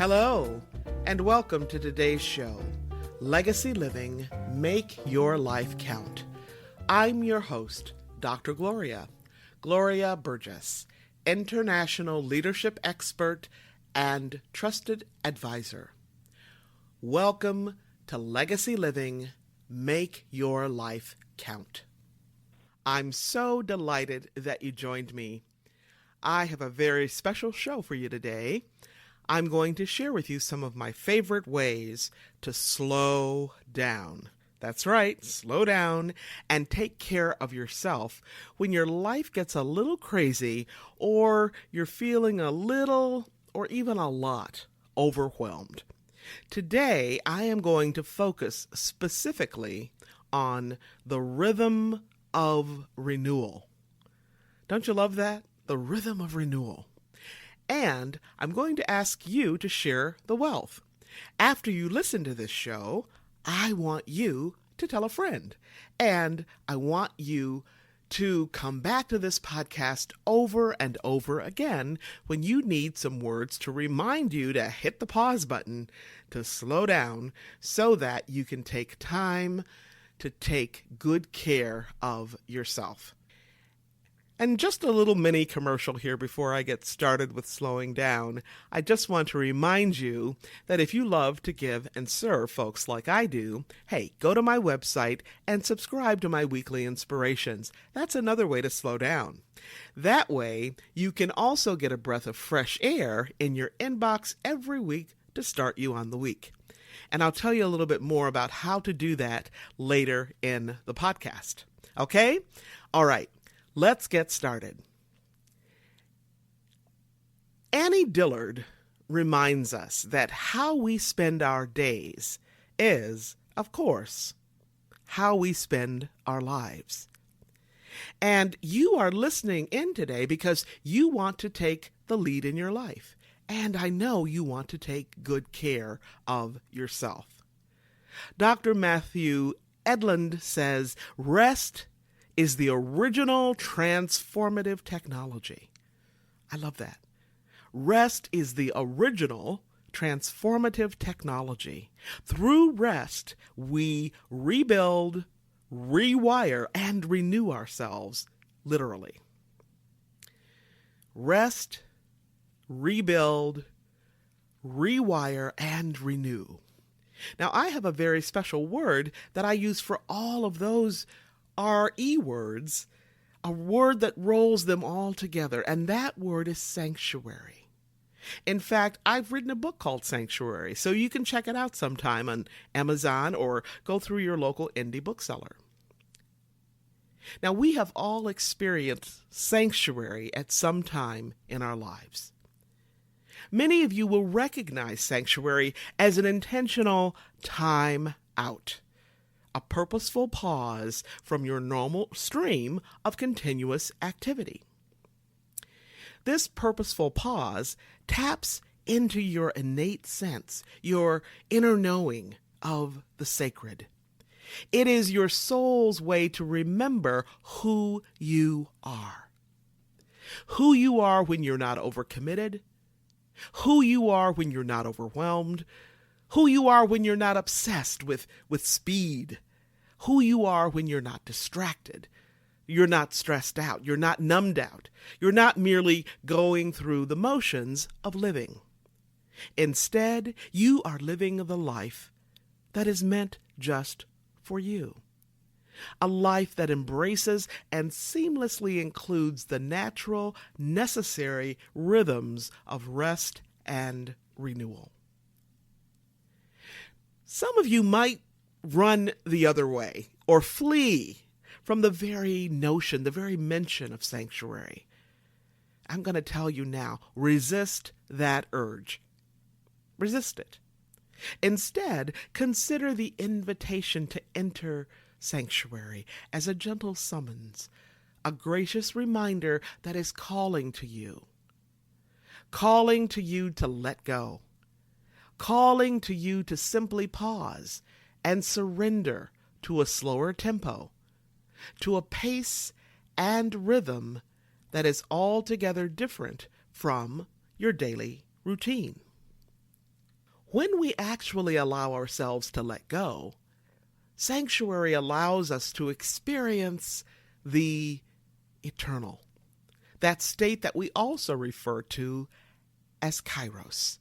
Hello, and welcome to today's show, Legacy Living, Make Your Life Count. I'm your host, Dr. Gloria Burgess, international leadership expert and trusted advisor. Welcome to Legacy Living, Make Your Life Count. I'm so delighted that you joined me. I have a very special show for you today. I'm going to share with you some of my favorite ways to slow down. That's right, slow down and take care of yourself when your life gets a little crazy or you're feeling a little or even a lot overwhelmed. Today, I am going to focus specifically on the rhythm of renewal. Don't you love that? The rhythm of renewal. And I'm going to ask you to share the wealth. After you listen to this show, I want you to tell a friend. And I want you to come back to this podcast over and over again when you need some words to remind you to hit the pause button, to slow down, so that you can take time to take good care of yourself. And just a little mini commercial here before I get started with slowing down. I just want to remind you that if you love to give and serve folks like I do, hey, go to my website and subscribe to my weekly inspirations. That's another way to slow down. That way, you can also get a breath of fresh air in your inbox every week to start you on the week. And I'll tell you a little bit more about how to do that later in the podcast. Okay? All right. Let's get started. Annie Dillard reminds us that how we spend our days is, of course, how we spend our lives. And you are listening in today because you want to take the lead in your life. And I know you want to take good care of yourself. Dr. Matthew Edlund says, rest is the original transformative technology. I love that. Rest is the original transformative technology. Through rest, we rebuild, rewire, and renew ourselves, literally. Rest, rebuild, rewire, and renew. Now, I have a very special word that I use for all of those RE words, a word that rolls them all together, and that word is sanctuary. In fact, I've written a book called Sanctuary, so you can check it out sometime on Amazon or go through your local indie bookseller. Now, we have all experienced sanctuary at some time in our lives. Many of you will recognize sanctuary as an intentional time out. A purposeful pause from your normal stream of continuous activity. This purposeful pause taps into your innate sense, your inner knowing of the sacred. It is your soul's way to remember who you are. Who you are when you're not overcommitted, who you are when you're not overwhelmed, who you are when you're not obsessed with speed, who you are when you're not distracted, you're not stressed out, you're not numbed out, you're not merely going through the motions of living. Instead, you are living the life that is meant just for you. A life that embraces and seamlessly includes the natural, necessary rhythms of rest and renewal. Some of you might run the other way or flee from the very notion, the very mention of sanctuary. I'm going to tell you now, resist that urge. Resist it. Instead, consider the invitation to enter sanctuary as a gentle summons, a gracious reminder that is calling to you to let go, calling to you to simply pause and surrender to a slower tempo, to a pace and rhythm that is altogether different from your daily routine. When we actually allow ourselves to let go, sanctuary allows us to experience the eternal, that state that we also refer to as kairos.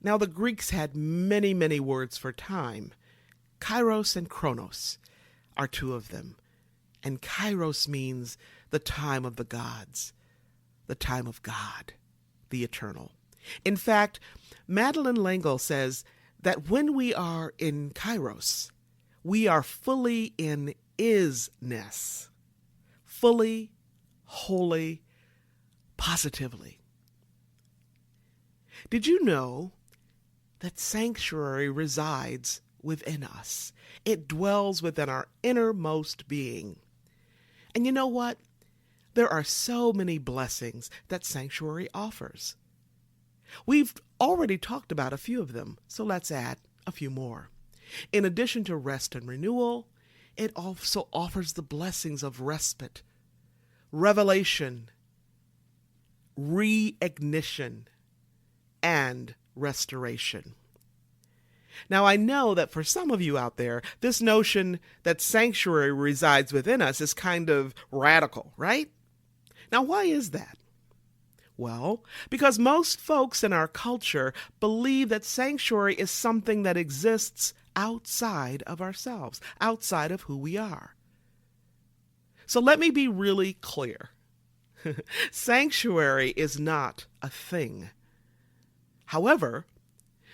Now, the Greeks had many, many words for time. Kairos and chronos are two of them. And kairos means the time of the gods, the time of God, the eternal. In fact, Madeleine L'Engle says that when we are in kairos, we are fully in isness, fully, wholly, positively. Did you know that sanctuary resides within us? It dwells within our innermost being. And you know what? There are so many blessings that sanctuary offers. We've already talked about a few of them, so let's add a few more. In addition to rest and renewal, it also offers the blessings of respite, revelation, reignition, and restoration. Now, I know that for some of you out there, this notion that sanctuary resides within us is kind of radical, right? Now, why is that? Well, because most folks in our culture believe that sanctuary is something that exists outside of ourselves, outside of who we are. So let me be really clear. Sanctuary is not a thing. However,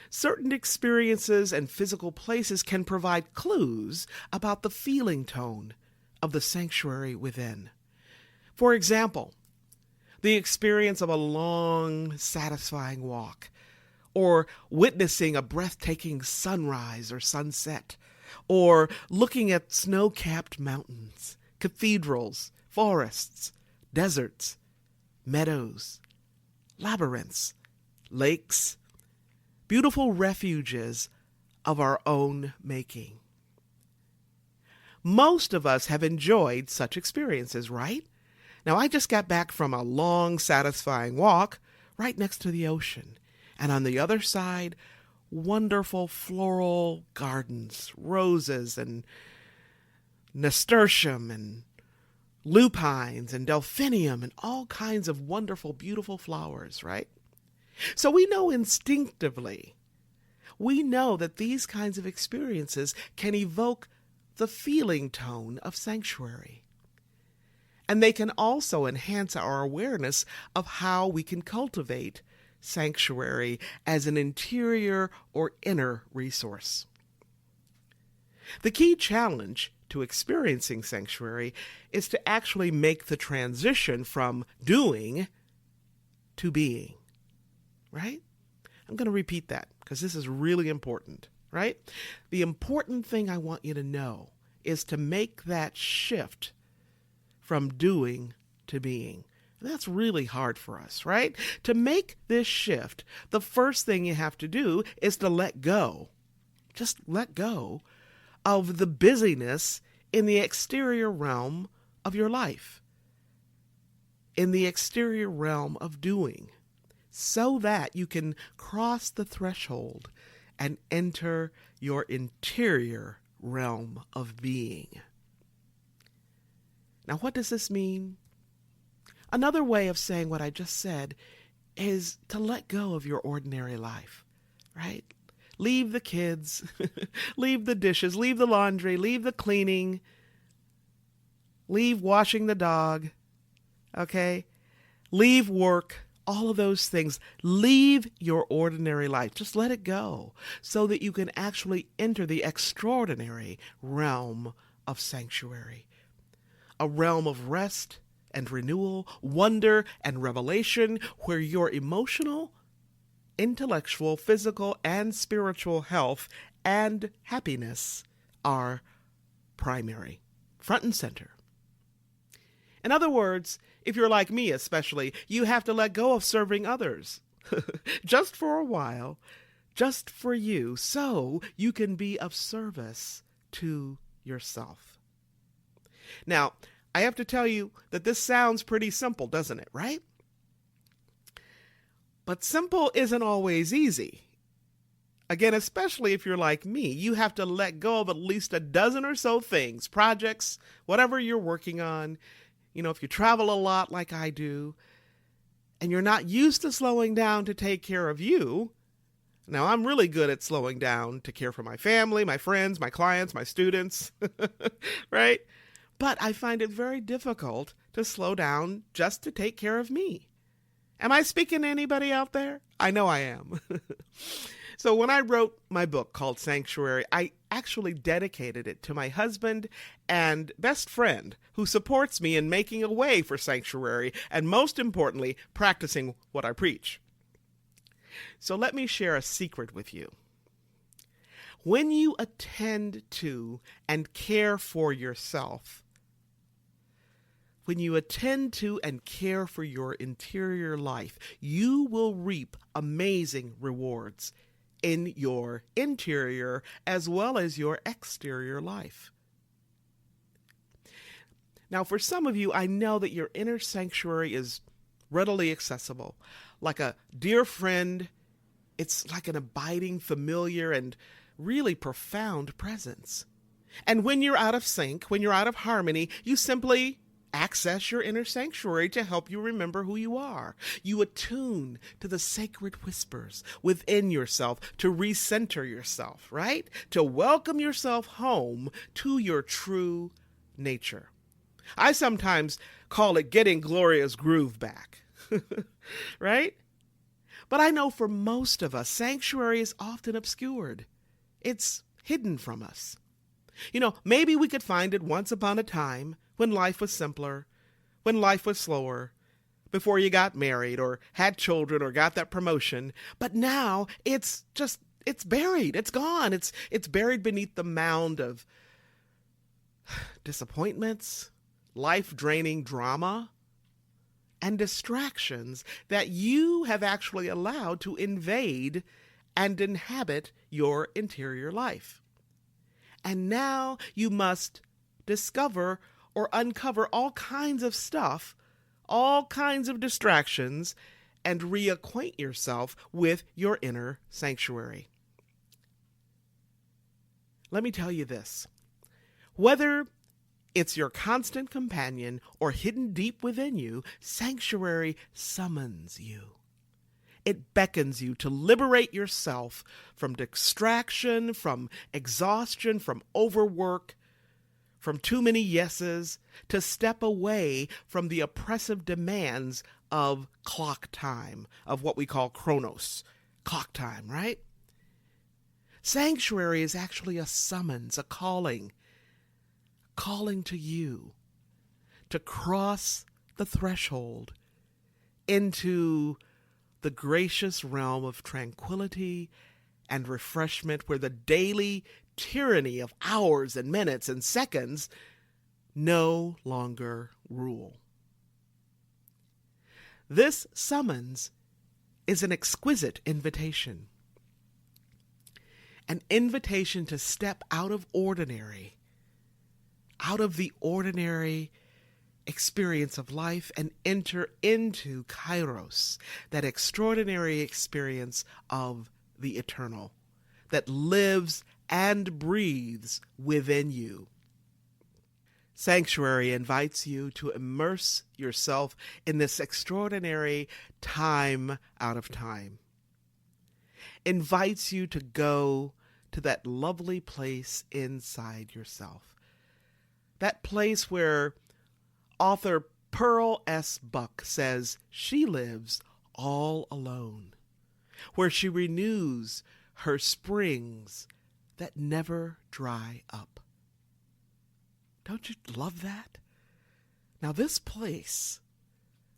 certain experiences and physical places can provide clues about the feeling tone of the sanctuary within. For example, the experience of a long, satisfying walk, or witnessing a breathtaking sunrise or sunset, or looking at snow-capped mountains, cathedrals, forests, deserts, meadows, labyrinths, lakes, beautiful refuges of our own making. Most of us have enjoyed such experiences, right? Now, I just got back from a long, satisfying walk right next to the ocean. And on the other side, wonderful floral gardens, roses and nasturtium and lupines and delphinium and all kinds of wonderful, beautiful flowers, right? So we know instinctively, we know that these kinds of experiences can evoke the feeling tone of sanctuary. And they can also enhance our awareness of how we can cultivate sanctuary as an interior or inner resource. The key challenge to experiencing sanctuary is to actually make the transition from doing to being, right? I'm going to repeat that because this is really important, right? The important thing I want you to know is to make that shift from doing to being. And that's really hard for us, right? To make this shift, the first thing you have to do is to let go. Just let go of the busyness in the exterior realm of your life, in the exterior realm of doing, so that you can cross the threshold and enter your interior realm of being. Now, what does this mean? Another way of saying what I just said is to let go of your ordinary life, right? Leave the kids, leave the dishes, leave the laundry, leave the cleaning, leave washing the dog, okay? Leave work, all of those things. Leave your ordinary life. Just let it go so that you can actually enter the extraordinary realm of sanctuary. A realm of rest and renewal, wonder and revelation, where your emotional, intellectual, physical, and spiritual health and happiness are primary, front and center. In other words, if you're like me especially, you have to let go of serving others just for a while, just for you, so you can be of service to yourself. Now, I have to tell you that this sounds pretty simple, doesn't it, right? But simple isn't always easy. Again, especially if you're like me, you have to let go of at least a dozen or so things, projects, whatever you're working on. If you travel a lot like I do, and you're not used to slowing down to take care of you. Now, I'm really good at slowing down to care for my family, my friends, my clients, my students, right? But I find it very difficult to slow down just to take care of me. Am I speaking to anybody out there? I know I am. So when I wrote my book called Sanctuary, I actually dedicated it to my husband and best friend who supports me in making a way for sanctuary and, most importantly, practicing what I preach. So let me share a secret with you. When you attend to and care for yourself, when you attend to and care for your interior life, you will reap amazing rewards in your interior as well as your exterior life. Now, for some of you, I know that your inner sanctuary is readily accessible. Like a dear friend, it's like an abiding, familiar, and really profound presence. And when you're out of sync, when you're out of harmony, you simply access your inner sanctuary to help you remember who you are. You attune to the sacred whispers within yourself to recenter yourself, right? To welcome yourself home to your true nature. I sometimes call it getting Gloria's groove back, right? But I know for most of us, sanctuary is often obscured. It's hidden from us. Maybe we could find it once upon a time when life was simpler, when life was slower, before you got married or had children or got that promotion. But now it's buried. It's gone. It's buried beneath the mound of disappointments, life-draining drama, and distractions that you have actually allowed to invade and inhabit your interior life. And now you must discover or uncover all kinds of stuff, all kinds of distractions, and reacquaint yourself with your inner sanctuary. Let me tell you this. Whether it's your constant companion or hidden deep within you, sanctuary summons you. It beckons you to liberate yourself from distraction, from exhaustion, from overwork, from too many yeses, to step away from the oppressive demands of clock time, of what we call chronos, clock time, right? Sanctuary is actually a summons, a calling to you to cross the threshold into the gracious realm of tranquility and refreshment where the daily tyranny of hours and minutes and seconds no longer rule. This summons is an exquisite invitation. An invitation to step out of the ordinary experience of life and enter into Kairos, that extraordinary experience of the eternal that lives and breathes within you. Sanctuary invites you to immerse yourself in this extraordinary time out of time. Invites you to go to that lovely place inside yourself. That place where author Pearl S. Buck says she lives all alone, where she renews her springs that never dry up. Don't you love that? Now this place,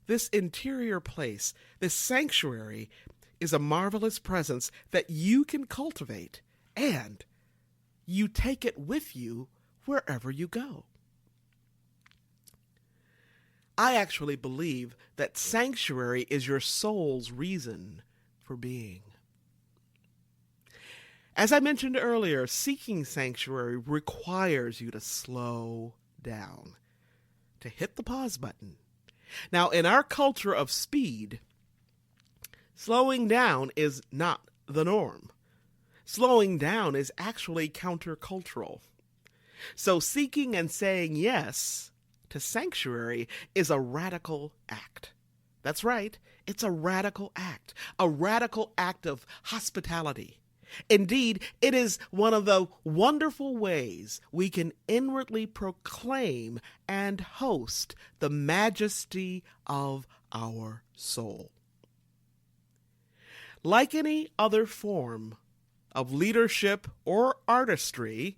this interior place, this sanctuary is a marvelous presence that you can cultivate, and you take it with you wherever you go. I actually believe that sanctuary is your soul's reason for being. As I mentioned earlier, seeking sanctuary requires you to slow down, to hit the pause button. Now, in our culture of speed, slowing down is not the norm. Slowing down is actually countercultural. So seeking and saying yes to sanctuary is a radical act. That's right, it's a radical act of hospitality. Indeed, it is one of the wonderful ways we can inwardly proclaim and host the majesty of our soul. Like any other form of leadership or artistry,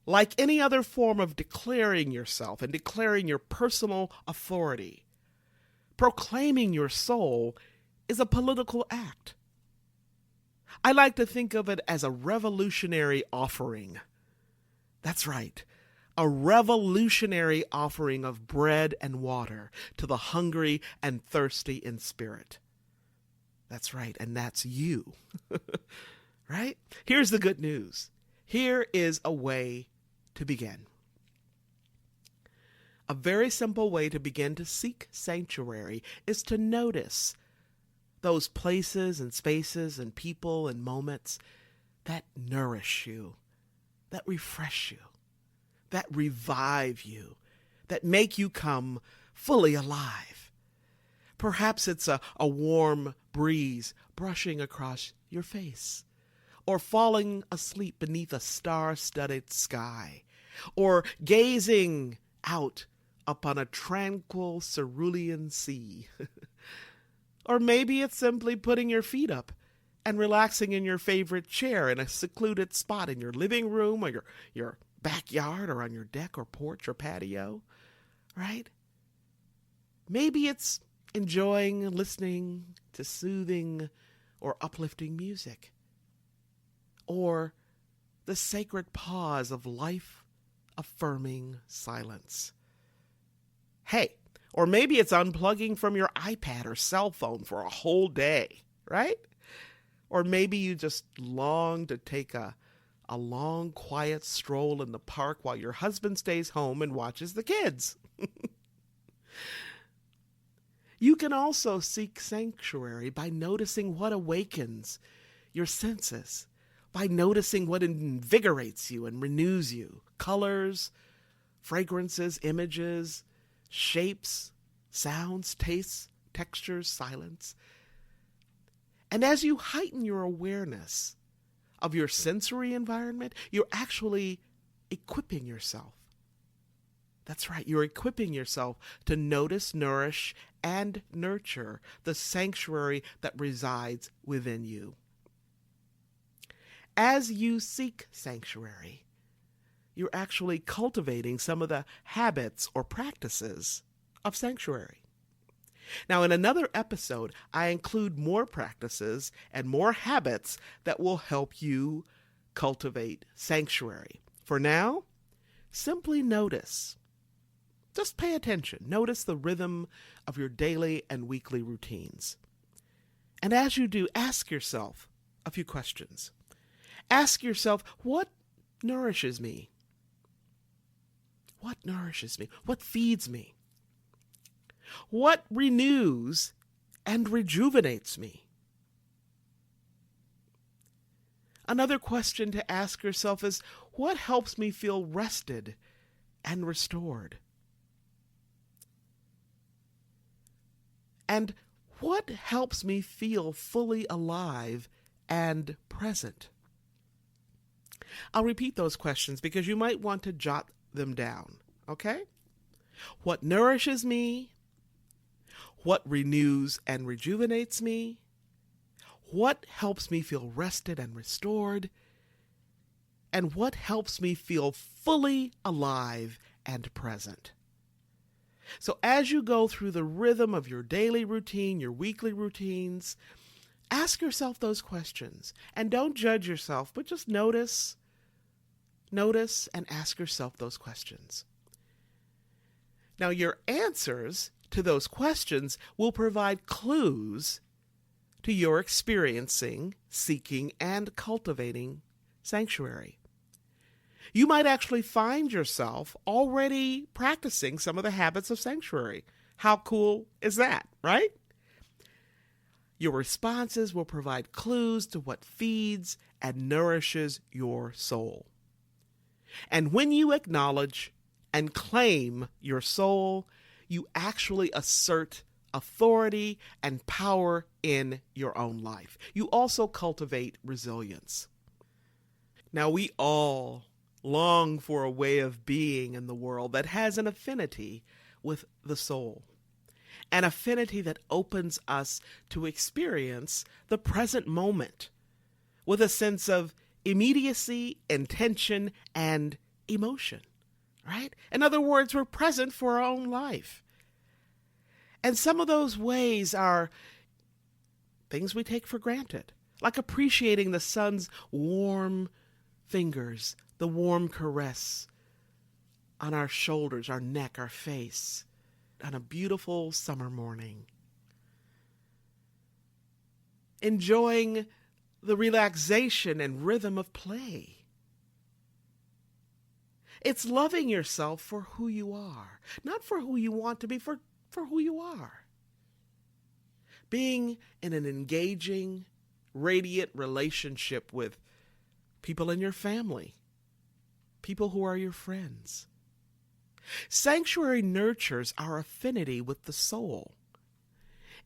like any other form of declaring yourself and declaring your personal authority, proclaiming your soul is a political act. I like to think of it as a revolutionary offering. That's right, a revolutionary offering of bread and water to the hungry and thirsty in spirit. That's right, and that's you. Right? Here's the good news. Here is a way to begin. A very simple way to begin to seek sanctuary is to notice those places and spaces and people and moments that nourish you, that refresh you, that revive you, that make you come fully alive. Perhaps it's a warm breeze brushing across your face, or falling asleep beneath a star-studded sky, or gazing out upon a tranquil cerulean sea. Or maybe it's simply putting your feet up and relaxing in your favorite chair in a secluded spot in your living room or your backyard or on your deck or porch or patio, right? Maybe it's enjoying listening to soothing or uplifting music, or the sacred pause of life-affirming silence. Hey, or maybe it's unplugging from your iPad or cell phone for a whole day, right? Or maybe you just long to take a long, quiet stroll in the park while your husband stays home and watches the kids. You can also seek sanctuary by noticing what awakens your senses, by noticing what invigorates you and renews you. Colors, fragrances, images, shapes, sounds, tastes, textures, silence. And as you heighten your awareness of your sensory environment, you're actually equipping yourself. That's right, you're equipping yourself to notice, nourish, and nurture the sanctuary that resides within you. As you seek sanctuary, you're actually cultivating some of the habits or practices of sanctuary. Now, in another episode, I include more practices and more habits that will help you cultivate sanctuary. For now, simply notice. Just pay attention. Notice the rhythm of your daily and weekly routines. And as you do, ask yourself a few questions. Ask yourself, what nourishes me? What nourishes me? What feeds me? What renews and rejuvenates me? Another question to ask yourself is, what helps me feel rested and restored? And what helps me feel fully alive and present? I'll repeat those questions because you might want to jot them down, okay? What nourishes me? What renews and rejuvenates me? What helps me feel rested and restored? And what helps me feel fully alive and present? So as you go through the rhythm of your daily routine, your weekly routines, ask yourself those questions. And don't judge yourself, but just notice and ask yourself those questions. Now, your answers to those questions will provide clues to your experiencing, seeking, and cultivating sanctuary. You might actually find yourself already practicing some of the habits of sanctuary. How cool is that, right? Your responses will provide clues to what feeds and nourishes your soul. And when you acknowledge and claim your soul, you actually assert authority and power in your own life. You also cultivate resilience. Now, we all long for a way of being in the world that has an affinity with the soul, an affinity that opens us to experience the present moment with a sense of immediacy, intention, and emotion, right? In other words, we're present for our own life. And some of those ways are things we take for granted, like appreciating the sun's warm fingers, the warm caress on our shoulders, our neck, our face, on a beautiful summer morning. Enjoying the relaxation and rhythm of play. It's loving yourself for who you are, not for who you want to be, for who you are. Being in an engaging, radiant relationship with people in your family, people who are your friends. Sanctuary nurtures our affinity with the soul.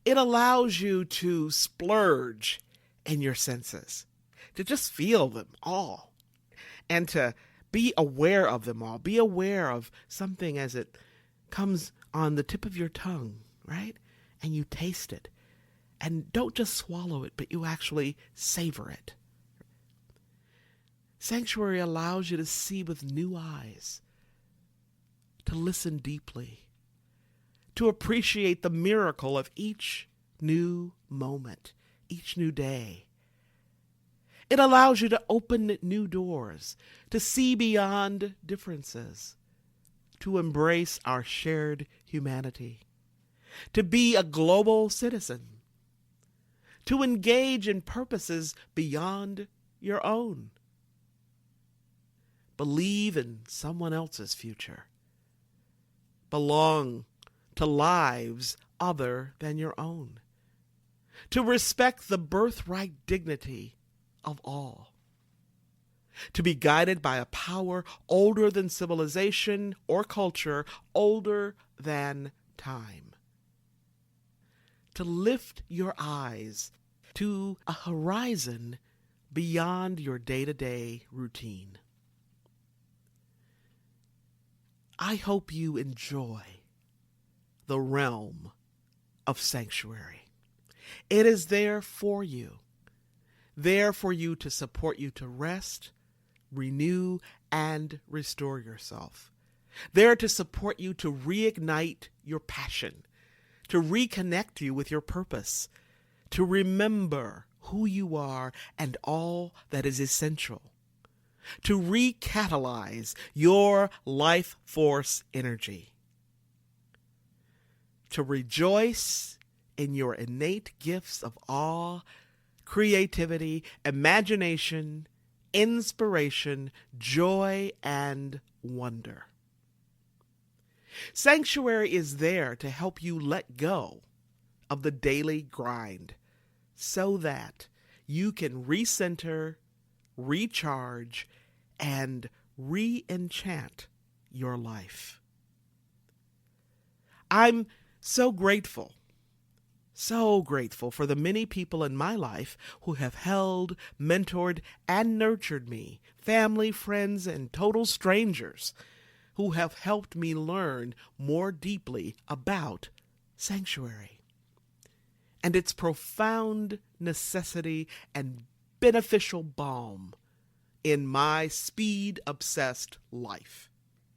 It allows you to splurge in your senses, to just feel them all, and to be aware of them all. Be aware of something as it comes on the tip of your tongue, right? And you taste it. And don't just swallow it, but you actually savor it. Sanctuary allows you to see with new eyes, to listen deeply, to appreciate the miracle of each new moment, each new day. It allows you to open new doors, to see beyond differences, to embrace our shared humanity, to be a global citizen, to engage in purposes beyond your own. Believe in someone else's future. Belong to lives other than your own. To respect the birthright dignity of all. To be guided by a power older than civilization or culture, older than time. To lift your eyes to a horizon beyond your day-to-day routine. I hope you enjoy the realm of sanctuary. It is there for you to support you to rest, renew, and restore yourself. There to support you to reignite your passion, to reconnect you with your purpose, to remember who you are and all that is essential, to recatalyze your life force energy, to rejoice in your innate gifts of awe, creativity, imagination, inspiration, joy, and wonder. Sanctuary is there to help you let go of the daily grind so that you can recenter, recharge, and re-enchant your life. I'm so grateful for the many people in my life who have held, mentored, and nurtured me, family, friends, and total strangers who have helped me learn more deeply about sanctuary and its profound necessity and beneficial balm in my speed-obsessed life.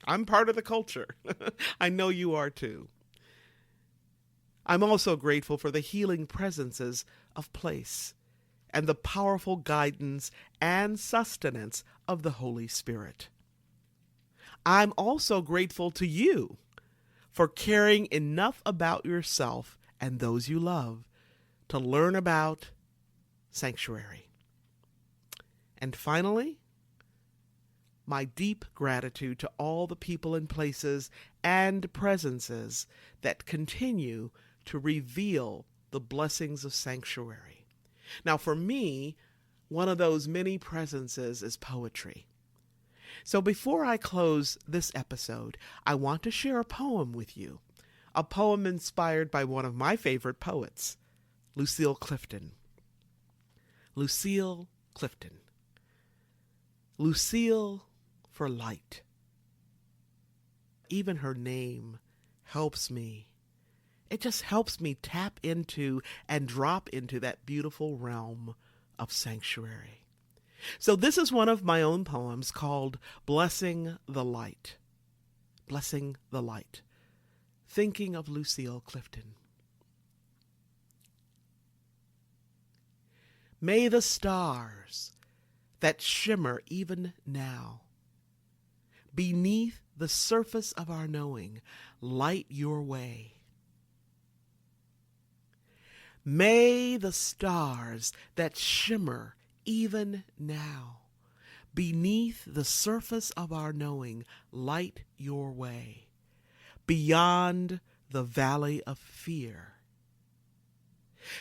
I'm part of the culture. I know you are too. I'm also grateful for the healing presences of place and the powerful guidance and sustenance of the Holy Spirit. I'm also grateful to you for caring enough about yourself and those you love to learn about sanctuary. And finally, my deep gratitude to all the people and places and presences that continue to reveal the blessings of sanctuary. Now, for me, one of those many presences is poetry. So before I close this episode, I want to share a poem with you, a poem inspired by one of my favorite poets, Lucille Clifton. Lucille Clifton. Lucille for light. Even her name helps me. It just helps me tap into and drop into that beautiful realm of sanctuary. So this is one of my own poems called Blessing the Light. Blessing the Light. Thinking of Lucille Clifton. May the stars that shimmer even now beneath the surface of our knowing light your way. May the stars that shimmer even now beneath the surface of our knowing light your way, beyond the valley of fear.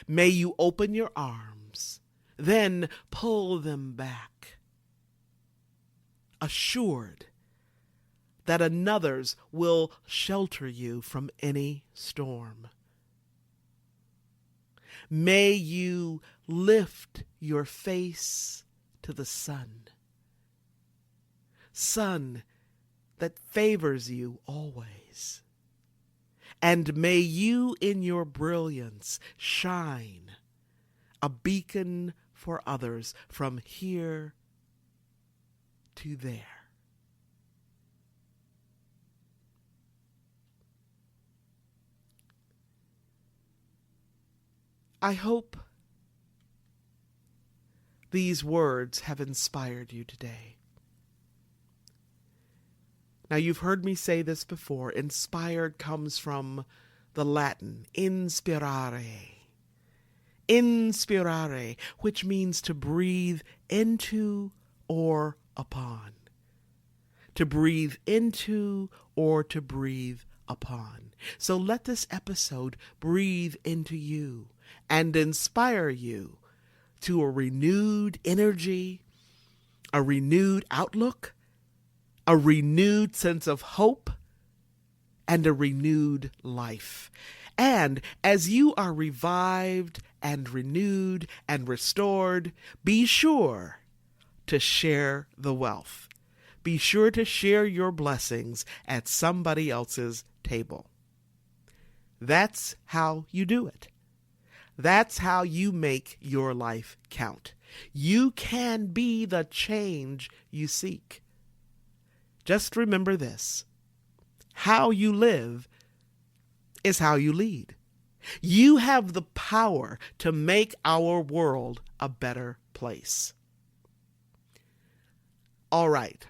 May you open your arms, then pull them back, assured that another's will shelter you from any storm. May you lift your face to the sun, sun that favors you always. And may you in your brilliance shine, a beacon for others from here to there. I hope these words have inspired you today. Now, you've heard me say this before. Inspired comes from the Latin inspirare. Inspirare, which means to breathe into or upon. To breathe into or to breathe upon. So let this episode breathe into you and inspire you to a renewed energy, a renewed outlook, a renewed sense of hope, and a renewed life. And as you are revived and renewed and restored, be sure to share the wealth. Be sure to share your blessings at somebody else's table. That's how you do it. That's how you make your life count. You can be the change you seek. Just remember this. How you live is how you lead. You have the power to make our world a better place. All right.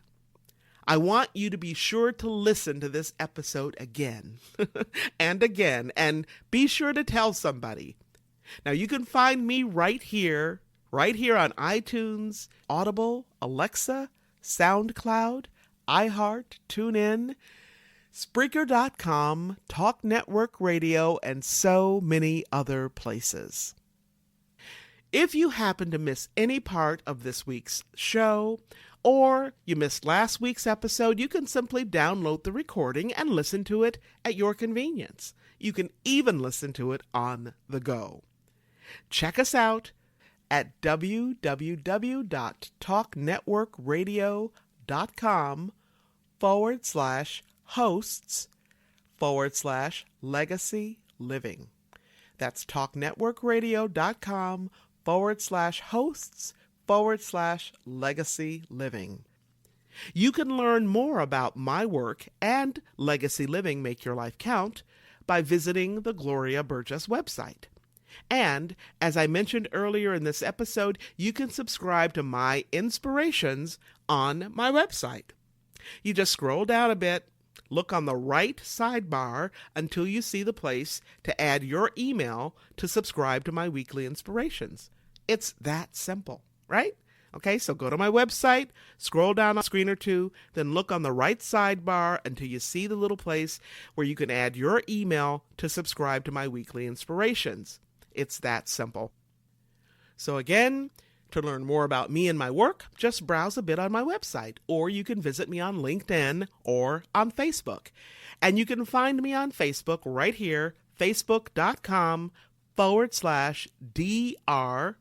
I want you to be sure to listen to this episode again and again, and be sure to tell somebody. Now, you can find me right here on iTunes, Audible, Alexa, SoundCloud, iHeart, TuneIn, Spreaker.com, Talk Network Radio, and so many other places. If you happen to miss any part of this week's show, or you missed last week's episode, you can simply download the recording and listen to it at your convenience. You can even listen to it on the go. Check us out at www.talknetworkradio.com/hosts/legacy living. That's talknetworkradio.com/hosts/legacy living. You can learn more about my work and Legacy Living Make Your Life Count by visiting the Gloria Burgess website. And, as I mentioned earlier in this episode, you can subscribe to my inspirations on my website. You just scroll down a bit, look on the right sidebar until you see the place to add your email to subscribe to my weekly inspirations. It's that simple, right? Okay, so go to my website, scroll down a screen or two, then look on the right sidebar until you see the little place where you can add your email to subscribe to my weekly inspirations. It's that simple. So again, to learn more about me and my work, just browse a bit on my website, or you can visit me on LinkedIn or on Facebook. And you can find me on Facebook right here, facebook.com/DR,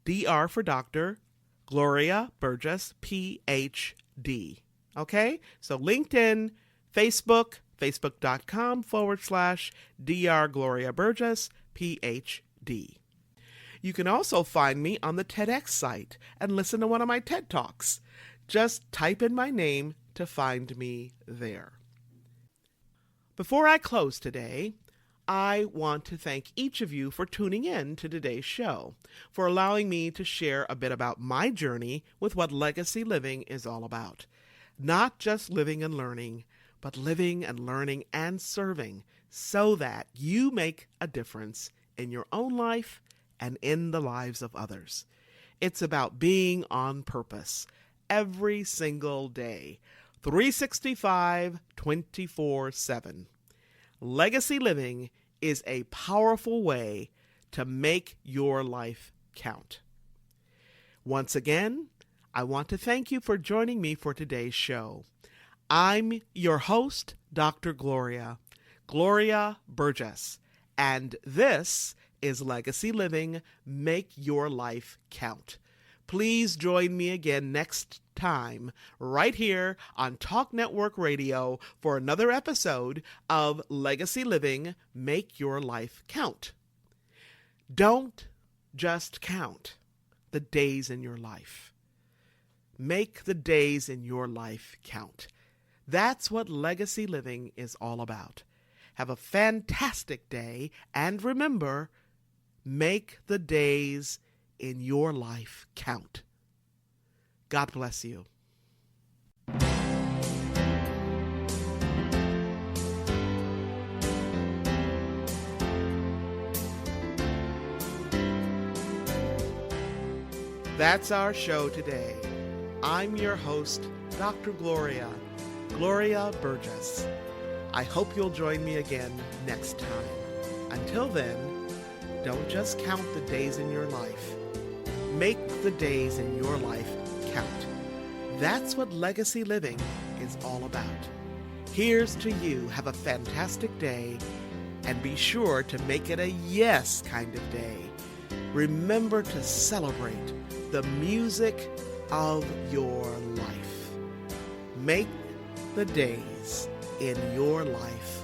DR for Dr. Gloria Burgess, PhD. Okay? So LinkedIn, Facebook, facebook.com/DR Gloria Burgess, PhD. You can also find me on the TEDx site and listen to one of my TED Talks. Just type in my name to find me there. Before I close today, I want to thank each of you for tuning in to today's show, for allowing me to share a bit about my journey with what legacy living is all about. Not just living and learning, but living and learning and serving so that you make a difference in your own life and in the lives of others. It's about being on purpose every single day, 365, 24/7. Legacy living is a powerful way to make your life count. Once again, I want to thank you for joining me for today's show. I'm your host, Dr. Gloria Burgess, and this is Legacy Living, Make Your Life Count. Please join me again next time right here on Talk Network Radio for another episode of Legacy Living, Make Your Life Count. Don't just count the days in your life. Make the days in your life count. That's what legacy living is all about. Have a fantastic day, and remember, make the days in your life count. God bless you. That's our show today. I'm your host, Dr. Gloria Burgess. I hope you'll join me again next time. Until then, don't just count the days in your life. Make the days in your life count. That's what legacy living is all about. Here's to you. Have a fantastic day, and be sure to make it a yes kind of day. Remember to celebrate the music of your life. Make the days in your life